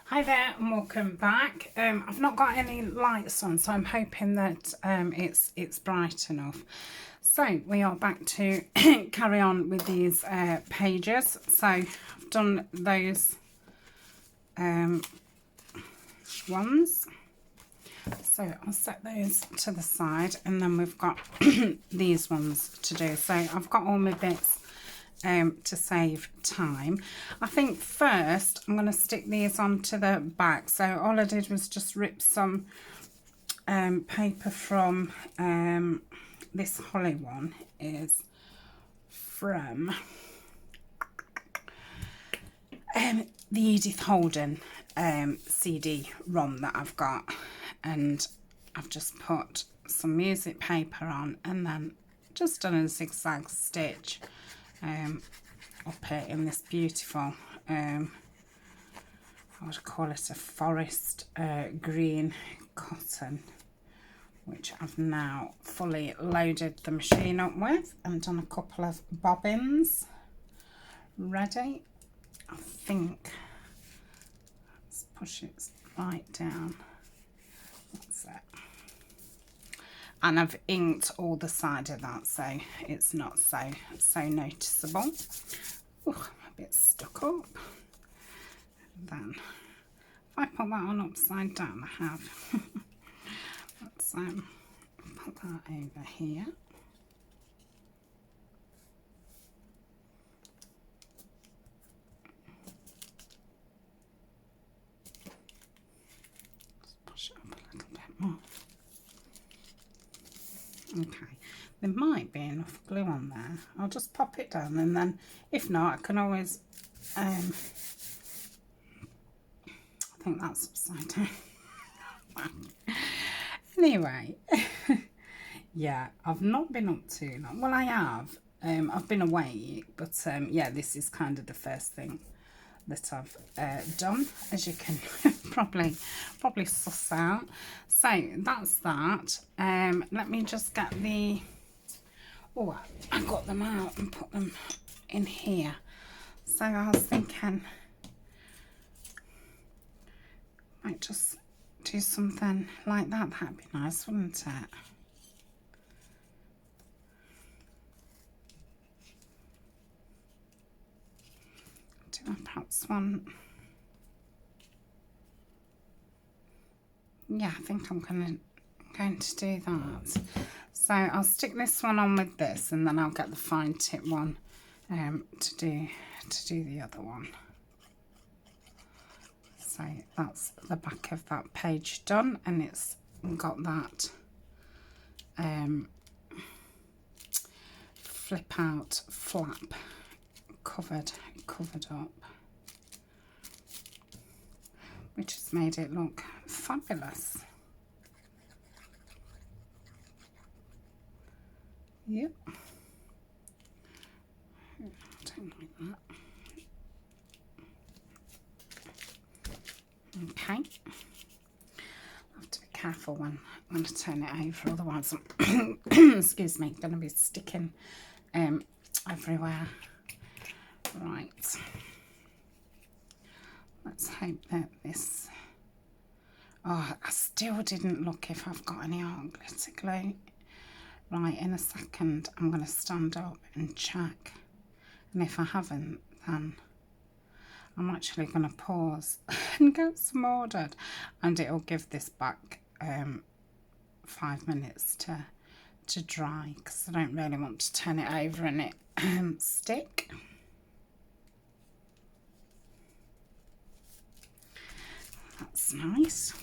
Hi there and welcome back. I've not got any lights on, so I'm hoping that it's bright enough. So we are back to carry on with these pages. So I've done those ones. So I'll set those to the side, and then we've got these ones to do. So I've got all my bits to save time. I think first I'm going to stick these onto the back. So all I did was just rip some paper from this holly one is from the Edith Holden CD-ROM that I've got, and I've just put some music paper on and then just done a zigzag stitch up it in this beautiful I would call it a forest green cotton, which I've now fully loaded the machine up with and done a couple of bobbins ready. I think let's push it right down. That's it. And I've inked all the side of that, so it's not so noticeable. Ooh, I'm a bit stuck up. Then if I put that on upside down, I have. Let's put that over here. Just push it up a little bit more. Okay, there might be enough glue on there. I'll just pop it down, and then if not, I can always I think that's upside down. Anyway, yeah, I've not been up too long. Well, I have. I've been away, but yeah, this is kind of the first thing that I've done, as you can probably suss out. So that's that. Let me just get the, oh, I got them out and put them in here. So I was thinking might just do something like that. That'd be nice, wouldn't it? Do I perhaps one? Yeah, I think I'm going to do that. So I'll stick this one on with this, and then I'll get the fine tip one to do the other one. So that's the back of that page done, and it's got that flip out flap covered up, which has made it look fabulous. Yep. I don't like that. Okay. I have to be careful when I turn it over, otherwise I'm excuse me, going to be sticking everywhere. Right. Let's hope that this. Oh, I still didn't look if I've got any art glitter glue. Right, in a second I'm going to stand up and check, and if I haven't, then I'm actually going to pause and get some ordered, and it'll give this back 5 minutes to dry, because I don't really want to turn it over and it stick. That's nice.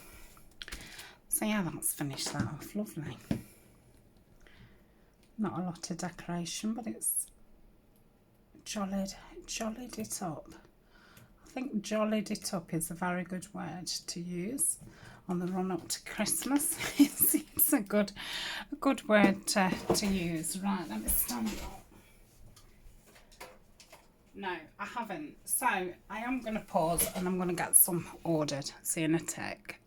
So yeah, that's finished that off. Lovely. Not a lot of decoration, but it's jollied it up. I think jollied it up is a very good word to use on the run up to Christmas. It's a good word to use. Right, let me stand up. No, I haven't. So I am going to pause, and I'm going to get some ordered. See you in a tick.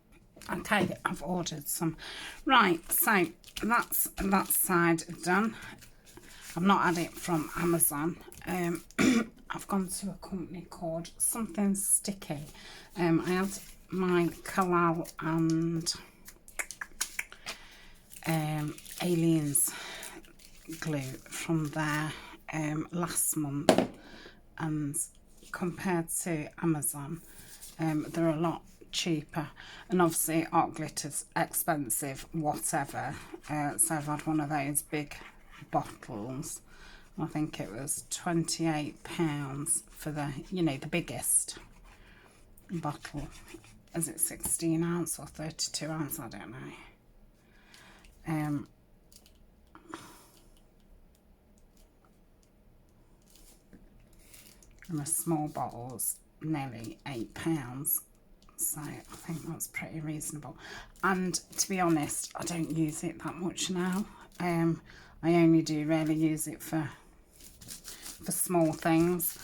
Okay, I've ordered some. Right, so that's that side done. I've not had it from Amazon. I've gone to a company called Something Sticky. I had my Kalal and Aliens glue from there last month, and compared to Amazon, they're a lot cheaper, and obviously art glitter's expensive, whatever. So I've had one of those big bottles. I think it was £28 for the, you know, the biggest bottle. Is it 16 ounce or 32 ounce? I don't know. And the small bottles nearly £8, so I think that's pretty reasonable. And to be honest, I don't use it that much now. I only do really use it for small things.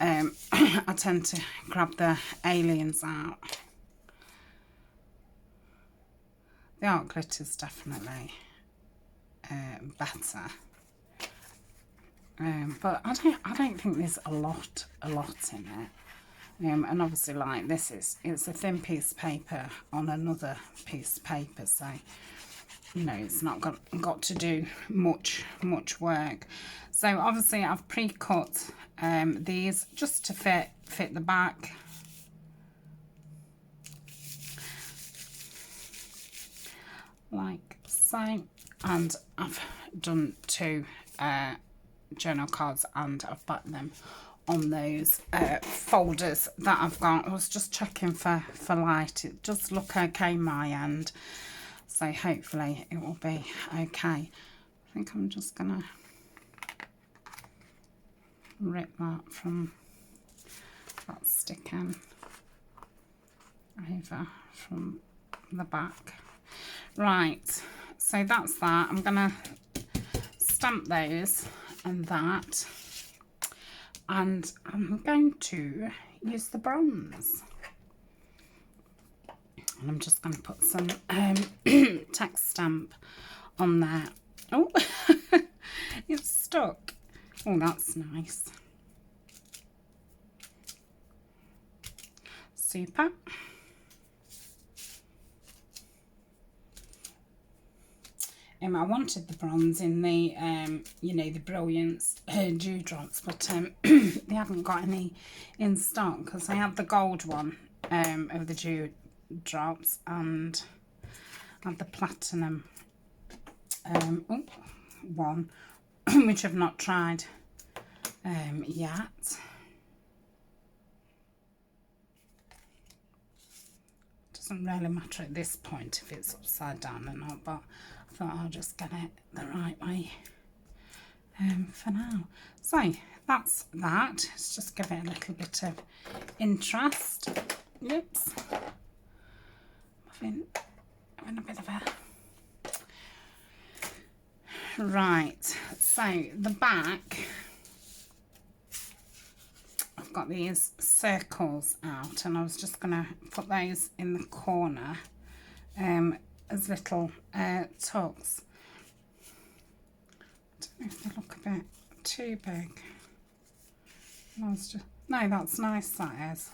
I tend to grab the aliens out. The art glitter's definitely better. But I don't think there's a lot in it. And obviously, like this it's a thin piece of paper on another piece of paper, so you know it's not got to do much work. So obviously I've pre-cut these just to fit the back. Like so, and I've done 2 journal cards, and I've put them on those folders that I've got. I was just checking for light. It does look okay my end, so hopefully it will be okay. I think I'm just gonna rip that from that sticking over from the back. Right, so that's that. I'm gonna stamp those and that, and I'm going to use the bronze, and I'm just going to put some text stamp on there. Oh, it's stuck. Oh, that's nice. Super. I wanted the bronze in the, you know, the Brilliance dewdrops, but they haven't got any in stock, because I had the gold one of the dewdrops, and I had the platinum one, which I've not tried yet. Doesn't really matter at this point if it's upside down or not, but I thought I'll just get it the right way for now. So that's that. Let's just give it a little bit of interest. Oops. Having a bit of a... Right, so the back, I've got these circles out, and I was just going to put those in the corner as little tucks. I don't know if they look a bit too big. No, that's nice, that is.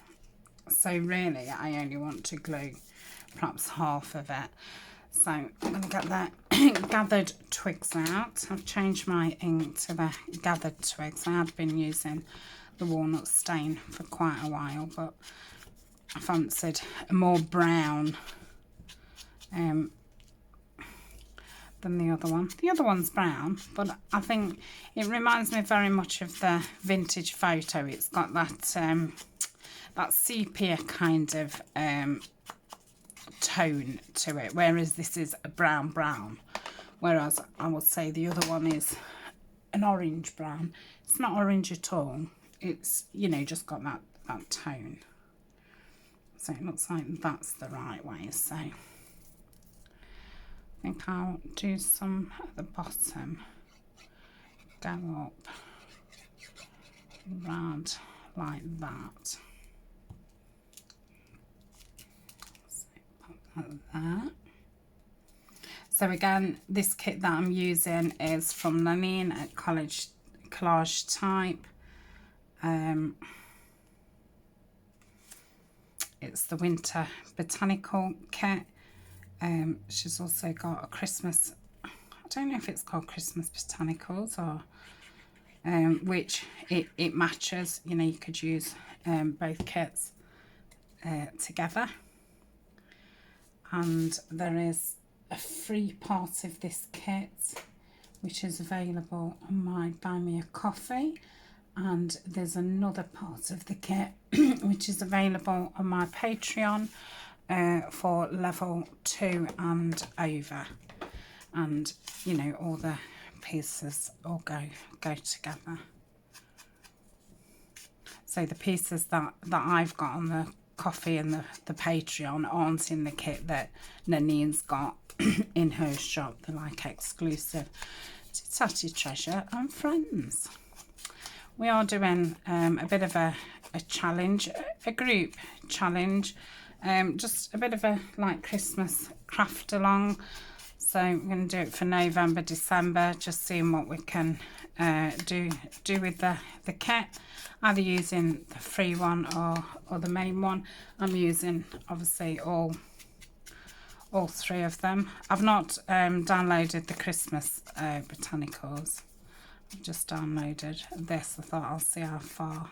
So really I only want to glue perhaps half of it. So I'm going to get the gathered twigs out. I've changed my ink to the gathered twigs. I had been using the walnut stain for quite a while, but I fancied a more brown than the other one. The other one's brown, but I think it reminds me very much of the vintage photo. It's got that that sepia kind of tone to it, whereas this is a brown, whereas I would say the other one is an orange brown. It's not orange at all. It's, you know, just got that tone. So it looks like that's the right way. So I think I'll do some at the bottom, go up round like that. So put that there. So again, this kit that I'm using is from Tania at Collage Type. it's the Winter Botanical Kit. She's also got a Christmas, I don't know if it's called Christmas Botanicals or which it matches. You know, you could use both kits together. And there is a free part of this kit which is available on my Buy Me a Coffee, and there's another part of the kit which is available on my Patreon for level 2 and over, and you know, all the pieces all go together. So the pieces that I've got on the coffee and the Patreon aren't in the kit that Nanine's got in her shop. They're like exclusive to Tatty Treasure and Friends. We are doing a bit of a challenge, a group challenge, just a bit of a like Christmas craft along. So we're going to do it for November, December, just seeing what we can do with the kit, either using the free one or the main one. I'm using obviously all 3 of them. I've not downloaded the Christmas botanicals. I've just downloaded this. I thought I'll see how far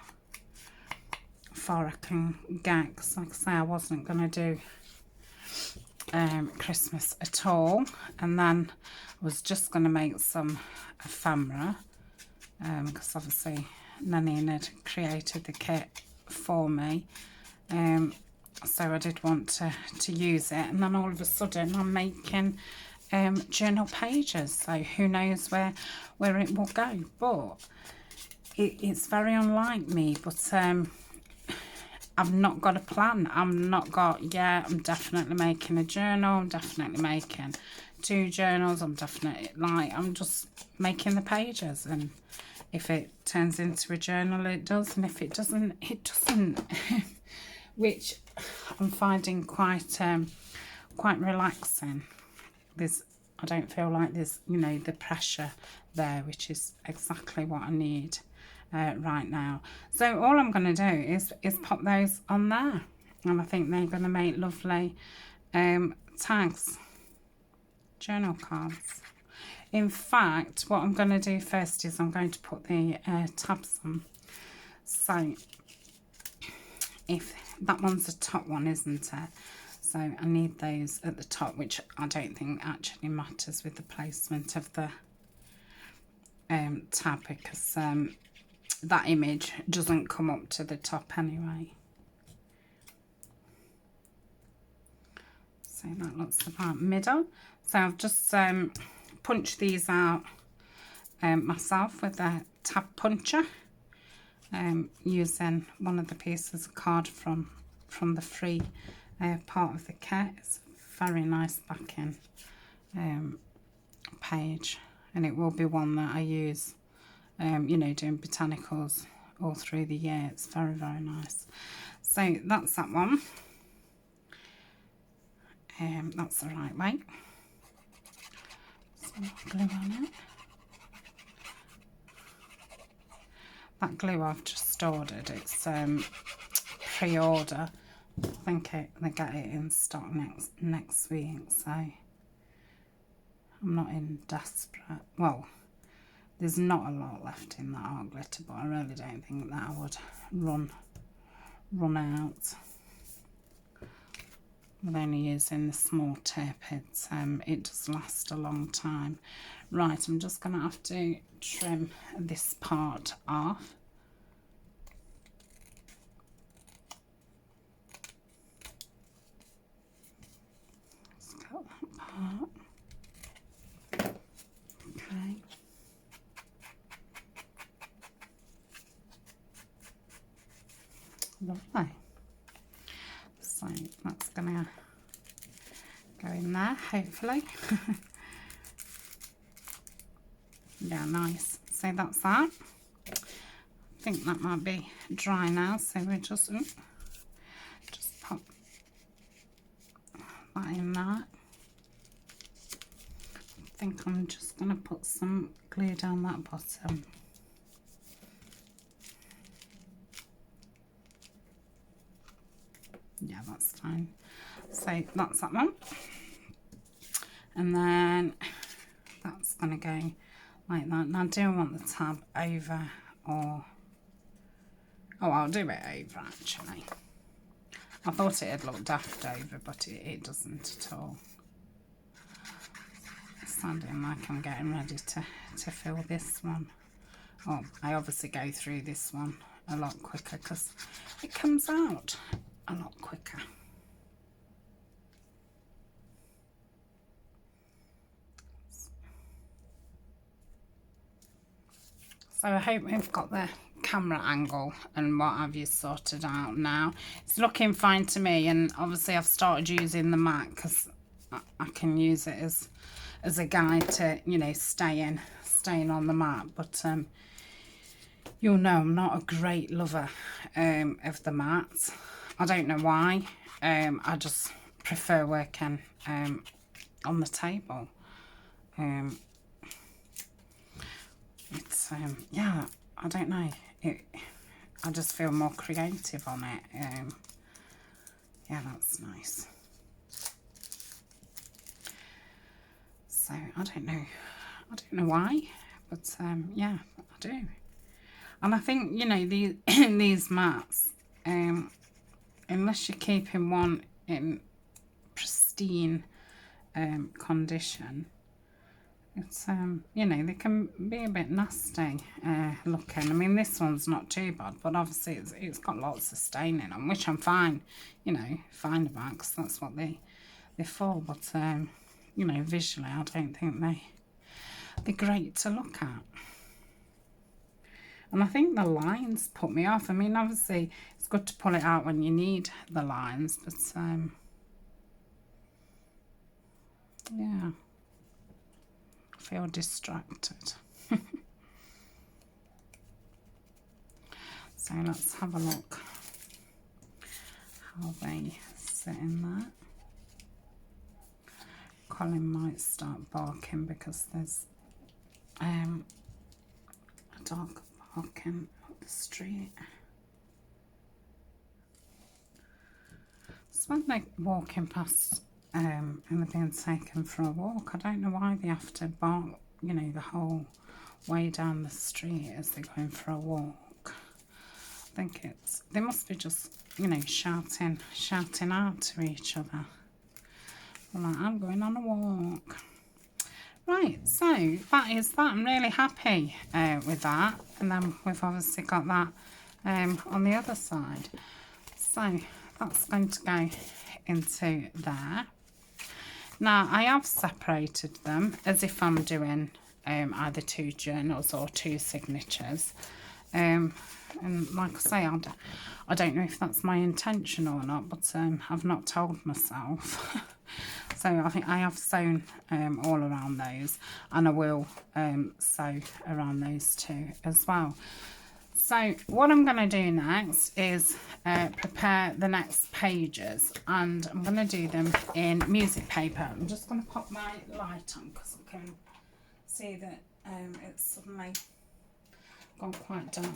I can get, because like I say, I wasn't going to do Christmas at all, and then I was just going to make some ephemera, because obviously Nanine had created the kit for me, so I did want to use it. And then all of a sudden I'm making journal pages, so who knows where it will go. But it's very unlike me. But I've not got a plan. I'm definitely making a journal. I'm definitely making 2 journals. I'm just making the pages, and if it turns into a journal, it does, and if it doesn't, it doesn't. Which I'm finding quite relaxing. I don't feel like there's, you know, the pressure there, which is exactly what I need right now. So all I'm going to do is pop those on there, and I think they're going to make lovely tags, journal cards. In fact, what I'm going to do first is I'm going to put the tabs on. So if that one's the top one, isn't it? So I need those at the top, which I don't think actually matters with the placement of the tab, because that image doesn't come up to the top anyway. So that looks about middle. So I've just punched these out myself with a tab puncher, using one of the pieces of card from the free part of the kit. It's a very nice backing page, and it will be one that I use you know, doing botanicals all through the year. It's very, very nice. So that's that one. That's the right way. Some glue on it. That glue I've just ordered, it's pre-order. I think they get it in stock next week, so I'm not in desperate. Well, there's not a lot left in that art glitter, but I really don't think that I would run out. With only using the small tip, it does last a long time. Right, I'm just going to have to trim this part off. Let's cut that part. Okay. Lovely. So that's gonna go in there, hopefully. Yeah, nice. So that's that. I think that might be dry now, so we'll just pop that in there. I think I'm just gonna put some glue down that bottom. that's fine. So that's that one. And then that's going to go like that. Now, do I want the tab over or... Oh, I'll do it over, actually. I thought it'd look daft over, but it doesn't at all. It's sounding like I'm getting ready to fill this one. Oh, I obviously go through this one a lot quicker because it comes out a lot quicker. So I hope we've got the camera angle and what have you sorted out now. It's looking fine to me, and obviously I've started using the mat because I can use it as a guide to, you know, staying on the mat. But you'll know I'm not a great lover of the mats. I don't know why. I just prefer working on the table. It's yeah, I don't know, I just feel more creative on it. Yeah, that's nice. So I don't know why, but yeah, I do. And I think, you know, these mats, unless you're keeping one in pristine condition, it's you know, they can be a bit nasty looking. I mean, this one's not too bad, but obviously it's got lots of staining on, which I'm fine, you know, fine about, because that's what they're for. But you know, visually I don't think they're great to look at. And I think the lines put me off. I mean, obviously it's good to pull it out when you need the lines, but yeah, feel distracted. So let's have a look how they sit in there. Colin might start barking because there's a dog barking up the street. So when they're walking past and they're being taken for a walk, I don't know why they have to bark, you know, the whole way down the street as they're going for a walk. I think they must be just, you know, shouting out to each other. Like, I'm going on a walk. Right, so that is that. I'm really happy with that. And then we've obviously got that on the other side. So that's going to go into there. Now, I have separated them as if I'm doing either 2 journals or 2 signatures. And like I say, I don't know if that's my intention or not, but I've not told myself. So I think I have sewn all around those, and I will sew around those too as well. So what I'm going to do next is prepare the next pages, and I'm going to do them in music paper. I'm just going to pop my light on because I can see that it's suddenly gone quite dark.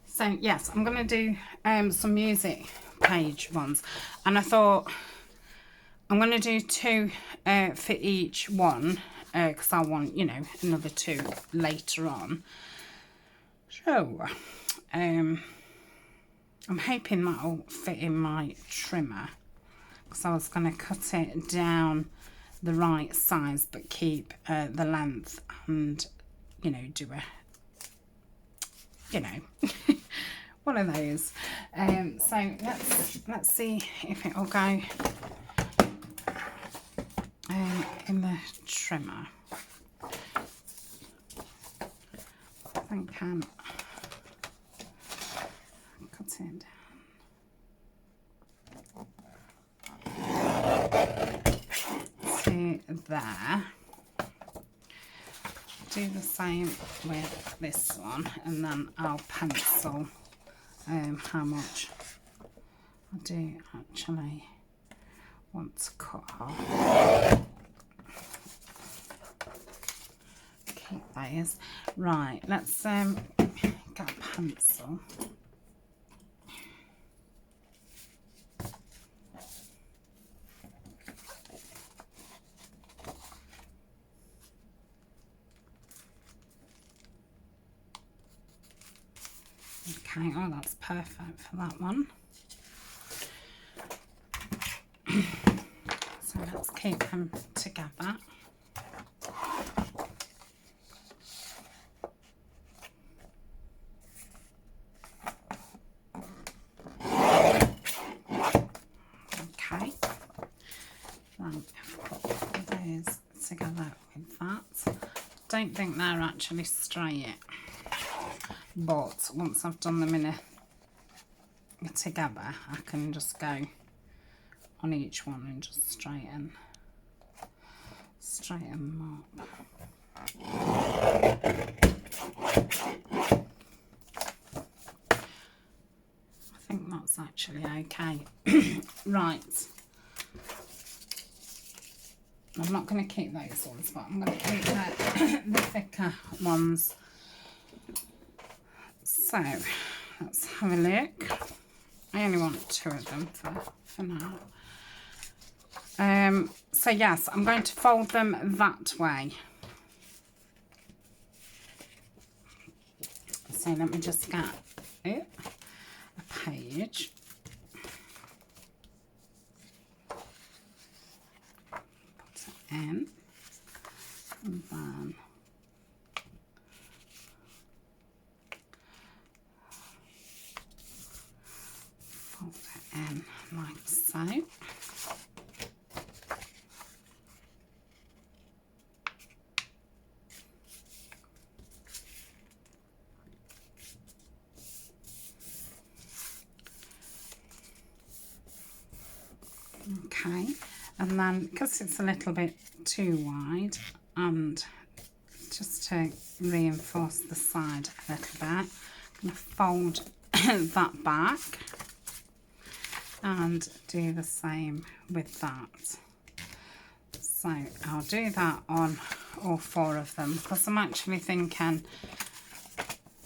So yes, I'm going to do some music page ones, and I thought I'm going to do 2 for each one because I want, you know, another 2 later on. So I'm hoping that'll fit in my trimmer, because I was going to cut it down the right size but keep the length, and, you know, do a, you know, one of those. So let's see if it'll go in the trimmer. I think I can cut it down to there. Do the same with this one, and then I'll pencil how much I do actually want to cut off. Keep those. Right, let's get a pencil. Okay, oh, that's perfect for that one. So let's keep them together. Okay, then I've put those together with that. Don't think they're actually straight, but once I've done them together, I can just go on each one and just straighten them up. I think that's actually okay. Right. I'm not going to keep those ones, but I'm going to keep the thicker ones. So let's have a look. I only want 2 of them for now. So yes, I'm going to fold them that way. So let me just get a page. Put it in. And then fold it in like so. Okay, and then because it's a little bit too wide, and just to reinforce the side a little bit, I'm going to fold that back and do the same with that. So I'll do that on all 4 of them, because I'm actually thinking,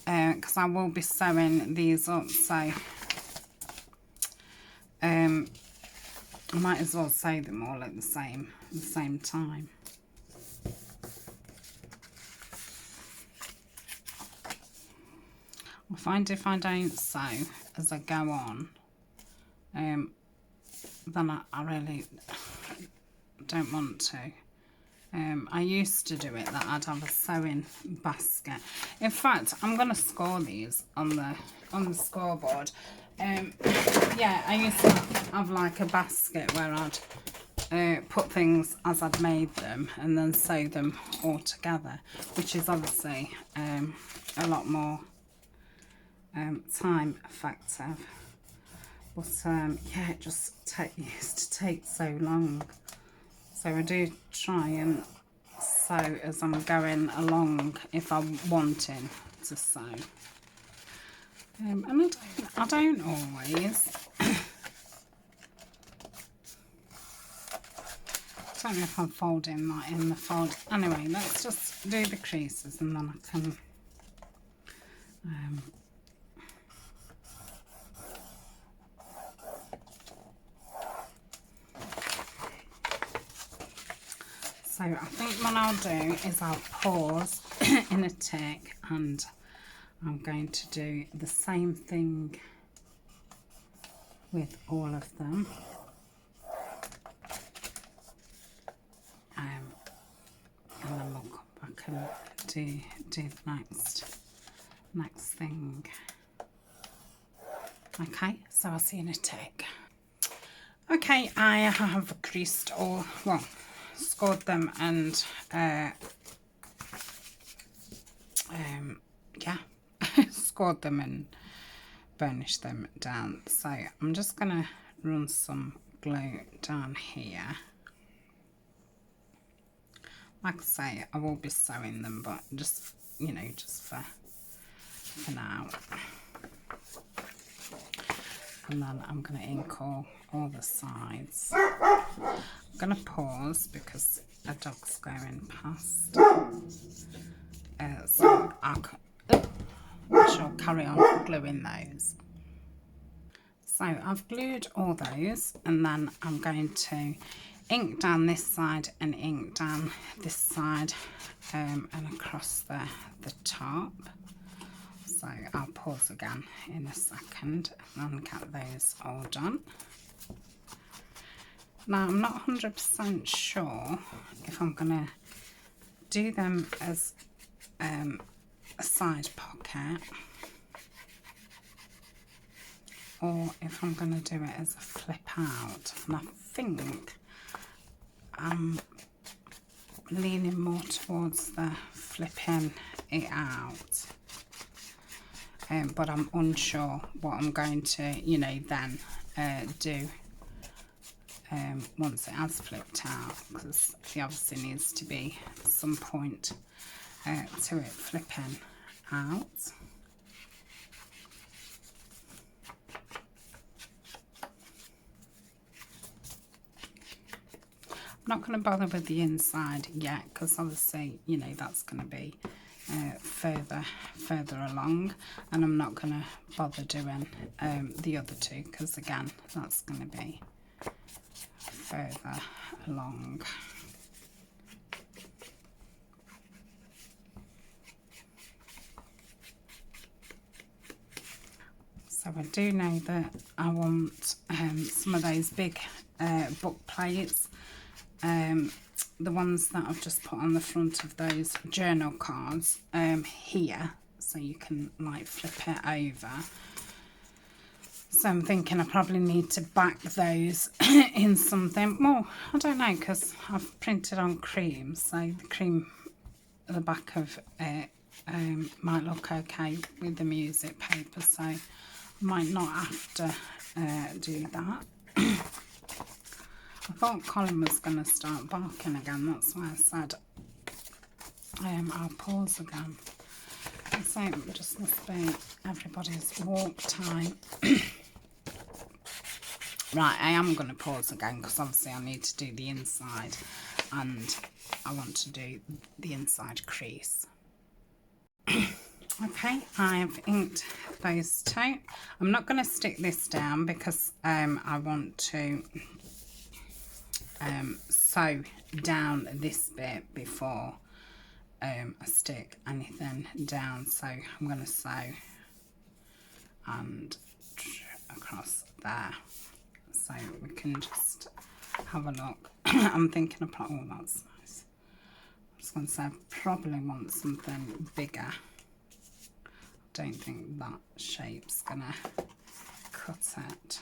because I will be sewing these up, so I might as well sew them all at the same time. I find if I don't sew as I go on, then I really don't want to. I used to do it that I'd have a sewing basket. In fact, I'm going to score these on the scoreboard. Yeah, I used to have like a basket where I'd put things as I'd made them and then sew them all together, which is obviously a lot more time effective. But yeah, it just used to take so long. So I do try and sew as I'm going along if I'm wanting to sew. And I don't always. I don't know if I'm folding that in the fold. Anyway, let's just do the creases and then I can so I think what I'll do is I'll pause in a tick, and I'm going to do the same thing with all of them. And then we'll come back and do the next thing. Okay, so I'll see you in a tick. Okay, I have creased all, well, scored them and yeah, scored them and burnished them down. So I'm just gonna run some glue down here. Like I say, I will be sewing them, but just, you know, just for now. And then I'm going to ink all the sides. I'm going to pause because a dog's going past. So I shall carry on gluing those. So I've glued all those, and then I'm going to ink down this side and ink down this side and across the top. So So I'll pause again in a second and get those all done. Now I'm not 100% sure if I'm going to do them as a side pocket or if I'm going to do it as a flip out, and I think I'm leaning more towards the flipping it out, but I'm unsure what I'm going to, you know, then do once it has flipped out, because there obviously needs to be some point to it flipping out. I'm not going to bother with the inside yet, because obviously, you know, that's going to be further along, and I'm not going to bother doing the other two, because again, that's going to be further along. So I do know that I want some of those big book plates, the ones that I've just put on the front of those journal cards here, so you can like flip it over. So I'm thinking I probably need to back those in something. Well, I don't know, because I've printed on cream, so the cream at the back of it might look okay with the music paper, so I might not have to do that. I thought Colin was going to start barking again, that's why I said I'll pause again. So it just must be everybody's walk time. Right, I am going to pause again, because obviously I need to do the inside, and I want to do the inside crease. Okay, I've inked those two. I'm not going to stick this down, because I want to sew down this bit before I stick anything down. So I'm going to sew and across there, so we can just have a look. I'm thinking of, oh, that's nice. I was going to say I probably want something bigger. I don't think that shape's gonna cut it.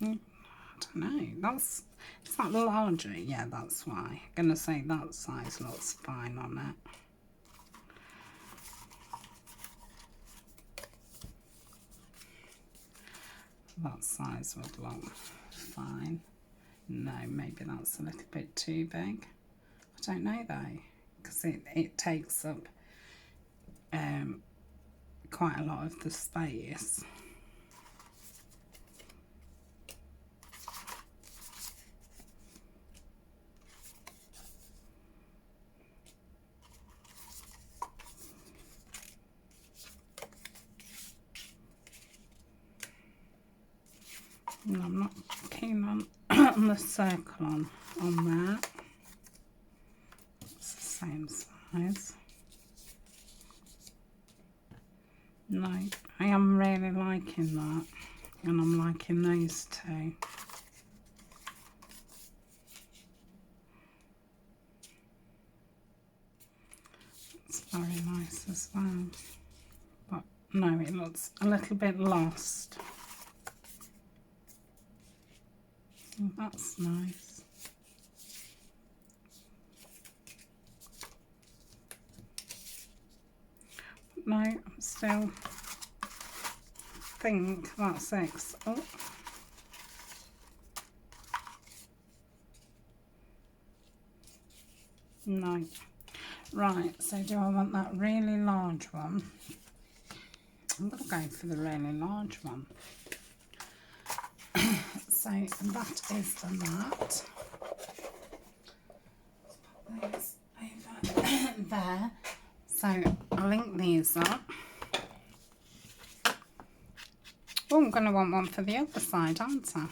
I don't know, it's that larger, yeah, that's why. I'm gonna say that size looks fine on it. That size would look fine. No, maybe that's a little bit too big. I don't know though, because it takes up quite a lot of the space. And I'm not keen on, on the circle on that. It's the same size. No, I am really liking that, and I'm liking those two. It's very nice as well, but no, it looks a little bit lost. That's nice. But no, I'm still think that's X. Oh. No. Right, so do I want that really large one? I'm going to go for the really large one. So that is the mat. Put those over there. So I'll link these up. Oh, I'm going to want one for the other side, aren't I?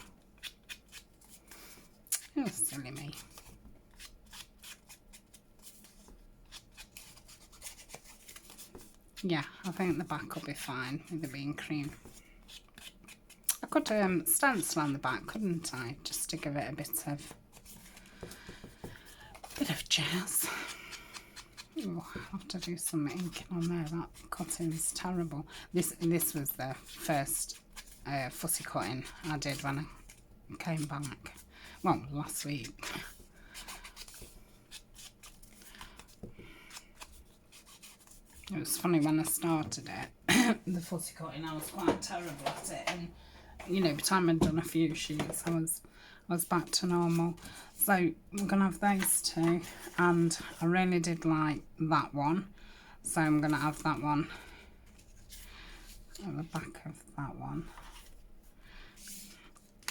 Oh, silly me. Yeah, I think the back will be fine with it being cream. I could stencil on the back, couldn't I? Just to give it a bit of jazz. Oh, I'll have to do some inking on there. That cutting's terrible. This was the first fussy cutting I did when I came back. Well, last week. It was funny when I started it, the fussy cutting, I was quite terrible at it, and you know, by the time I'd done a few sheets, I was back to normal. So we're gonna have those two, and I really did like that one, so I'm gonna have that one at the back of that one,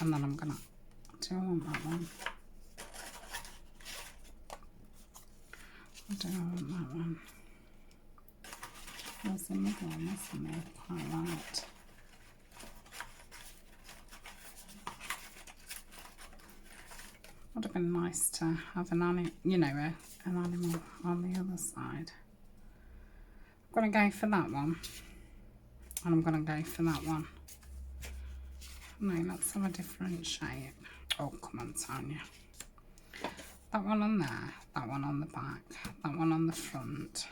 and then I'm gonna do I want that one? I do I want that one? There's the middle one, isn't there? Quite right. Would have been nice to have an animal, you know, an animal on the other side. I'm going to go for that one, and I'm going to go for that one. No, let's have a different shape. Oh, come on, Tania. That one on there, that one on the back, that one on the front.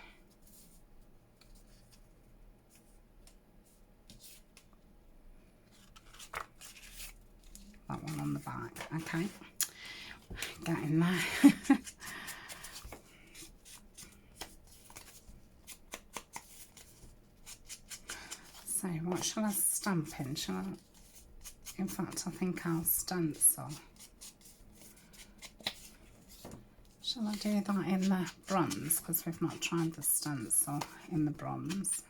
That one on the back, okay. Get in there. So what shall I stamp in? Shall I? In fact, I think I'll stencil. Shall I do that in the bronze? Because we've not tried the stencil in the bronze.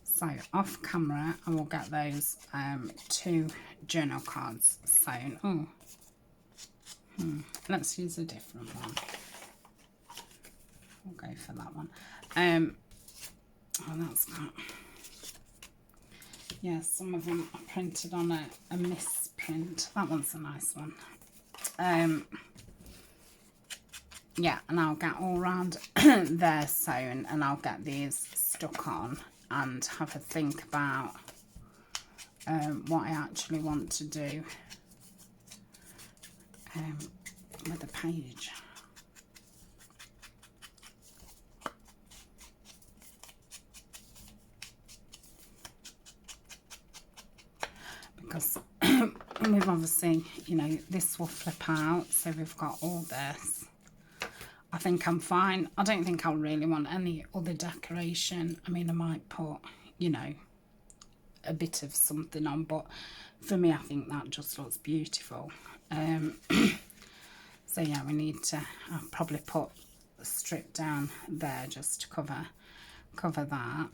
So off camera I will get those 2 journal cards sewn. Let's use a different one. We'll go for that one. Oh, that's that. Yeah, some of them are printed on a misprint. That one's a nice one. Yeah, and I'll get all round there sewn, and I'll get these stuck on and have a think about what I actually want to do with the page. Because we've obviously, you know, this will flip out, so we've got all this. I think I'm fine. I don't think I'll really want any other decoration. I mean, I might put, you know, a bit of something on, but for me, I think that just looks beautiful. So yeah, we need to, I'll probably put a strip down there just to cover that.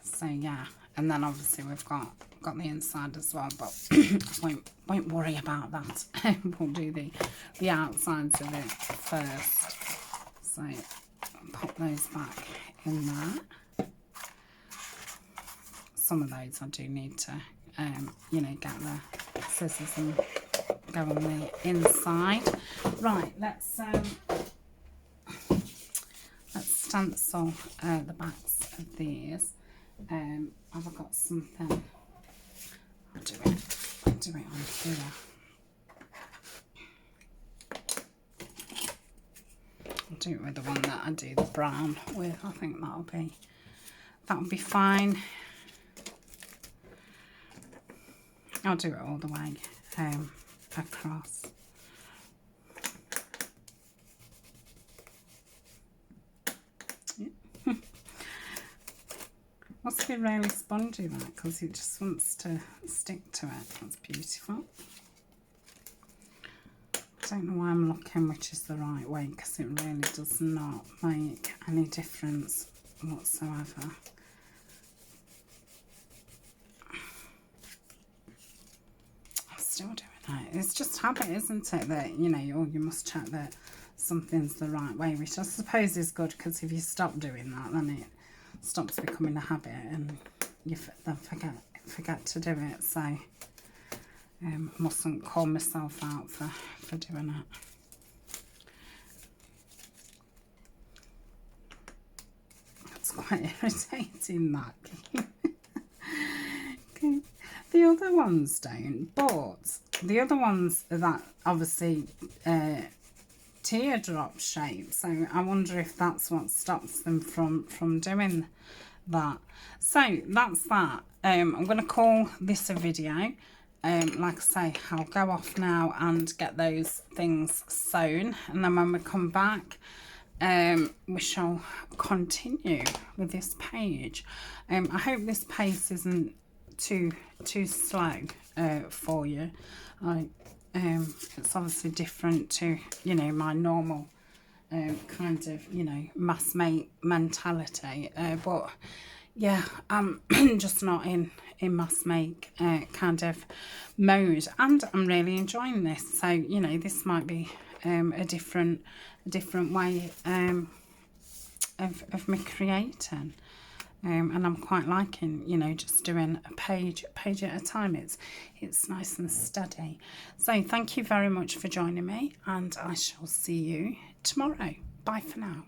So yeah, and then obviously we've got the inside as well, but I won't worry about that. We'll do the outsides of it first. So pop those back in there. Some of those I do need to you know, get the scissors and go on the inside. Right, let's stencil the backs of these. Have I got something? I'll do it on here. I'll do it with the one that I do the brown with. I think that'll be fine. I'll do it all the way across. Must be really spongy, that, because it just wants to stick to it. That's beautiful. I don't know why I'm looking which is the right way, because it really does not make any difference whatsoever. I'm still doing it. It's just habit, isn't it? That, you know, you must check that something's the right way, which I suppose is good, because if you stop doing that, then stops becoming a habit and you then forget to do it. So mustn't call myself out for doing it. It's quite irritating, that. Okay. The other ones don't, but the other ones are that obviously teardrop shape, so I wonder if that's what stops them from doing that. So that's that. I'm going to call this a video. Like I say, I'll go off now and get those things sewn, and then when we come back, we shall continue with this page. I hope this pace isn't too slow for you. It's obviously different to, you know, my normal kind of, you know, mass make mentality, but yeah, I'm just not in mass make kind of mode, and I'm really enjoying this. So, you know, this might be a different way of me creating, and I'm quite liking, you know, just doing a page at a time. It's nice and steady. So thank you very much for joining me, and I shall see you tomorrow. Bye for now.